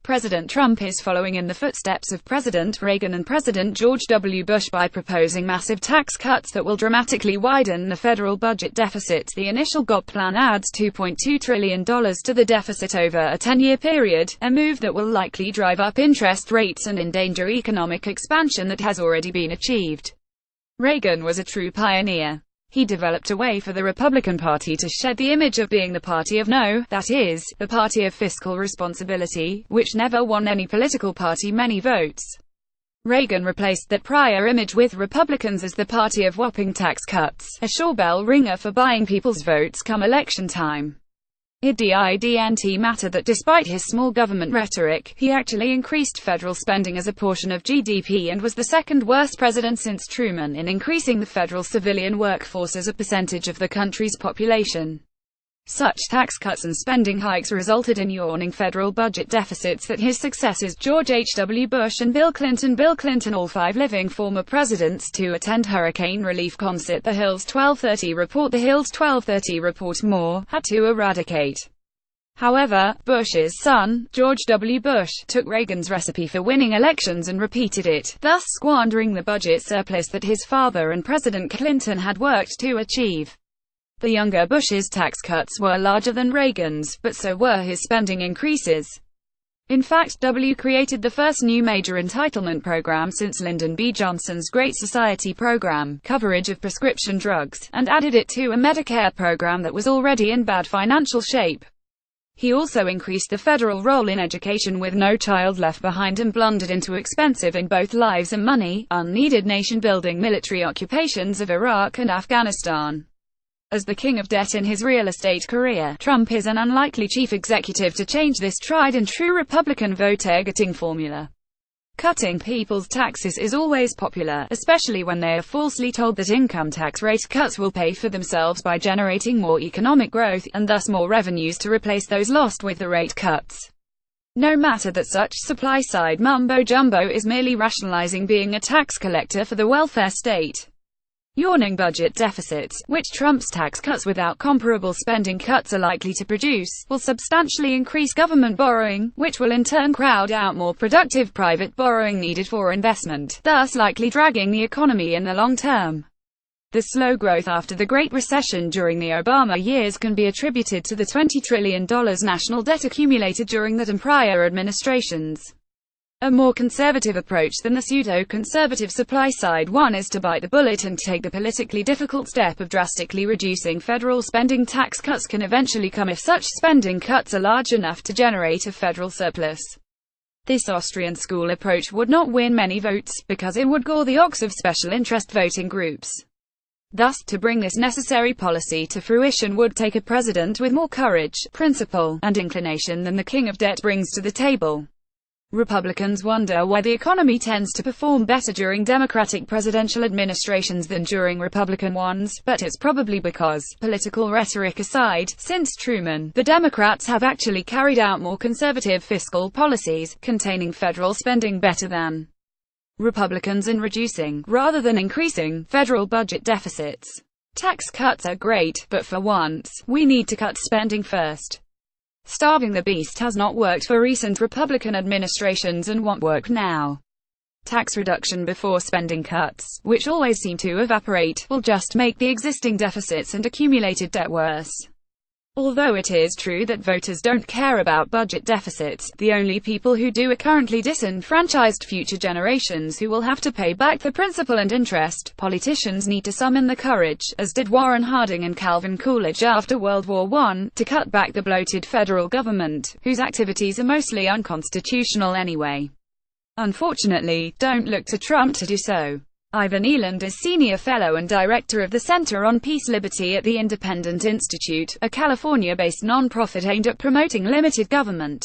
President Trump is following in the footsteps of President Reagan and President George W. Bush by proposing massive tax cuts that will dramatically widen the federal budget deficit. The initial GOP plan adds $2.2 trillion to the deficit over a 10-year period, a move that will likely drive up interest rates and endanger economic expansion that has already been achieved. Reagan was a true pioneer. He developed a way for the Republican Party to shed the image of being the party of no, that is, the party of fiscal responsibility, which never won any political party many votes. Reagan replaced that prior image with Republicans as the party of whopping tax cuts, a sure bell ringer for buying people's votes come election time. It didn't matter that despite his small government rhetoric, he actually increased federal spending as a portion of GDP and was the second worst president since Truman in increasing the federal civilian workforce as a percentage of the country's population. Such tax cuts and spending hikes resulted in yawning federal budget deficits that his successors George H.W. Bush and Bill Clinton, all five living former presidents, to attend hurricane relief concert The Hills 1230 report. The Hills 1230 report more had to eradicate. However, Bush's son, George W. Bush, took Reagan's recipe for winning elections and repeated it, thus squandering the budget surplus that his father and President Clinton had worked to achieve. The younger Bush's tax cuts were larger than Reagan's, but so were his spending increases. In fact, W created the first new major entitlement program since Lyndon B. Johnson's Great Society program, coverage of prescription drugs, and added it to a Medicare program that was already in bad financial shape. He also increased the federal role in education with No Child Left Behind and blundered into expensive in both lives and money, unneeded nation-building military occupations of Iraq and Afghanistan. As the king of debt in his real estate career, Trump is an unlikely chief executive to change this tried-and-true Republican vote-getting formula. Cutting people's taxes is always popular, especially when they are falsely told that income tax rate cuts will pay for themselves by generating more economic growth, and thus more revenues to replace those lost with the rate cuts. No matter that such supply-side mumbo-jumbo is merely rationalizing being a tax collector for the welfare state. Yawning budget deficits, which Trump's tax cuts without comparable spending cuts are likely to produce, will substantially increase government borrowing, which will in turn crowd out more productive private borrowing needed for investment, thus likely dragging the economy in the long term. The slow growth after the Great Recession during the Obama years can be attributed to the $20 trillion national debt accumulated during that and prior administrations. A more conservative approach than the pseudo-conservative supply-side one is to bite the bullet and take the politically difficult step of drastically reducing federal spending. Tax cuts can eventually come if such spending cuts are large enough to generate a federal surplus. This Austrian school approach would not win many votes, because it would gore the ox of special interest voting groups. Thus, to bring this necessary policy to fruition would take a president with more courage, principle, and inclination than the king of debt brings to the table. Republicans wonder why the economy tends to perform better during Democratic presidential administrations than during Republican ones, but it's probably because, political rhetoric aside, since Truman, the Democrats have actually carried out more conservative fiscal policies, containing federal spending better than Republicans in reducing, rather than increasing, federal budget deficits. Tax cuts are great, but for once, we need to cut spending first. Starving the beast has not worked for recent Republican administrations and won't work now. Tax reduction before spending cuts, which always seem to evaporate, will just make the existing deficits and accumulated debt worse. Although it is true that voters don't care about budget deficits, the only people who do are currently disenfranchised future generations who will have to pay back the principal and interest. Politicians need to summon the courage, as did Warren Harding and Calvin Coolidge after World War I, to cut back the bloated federal government, whose activities are mostly unconstitutional anyway. Unfortunately, don't look to Trump to do so. Ivan Eland is Senior Fellow and Director of the Center on Peace Liberty at the Independent Institute, a California-based nonprofit aimed at promoting limited government.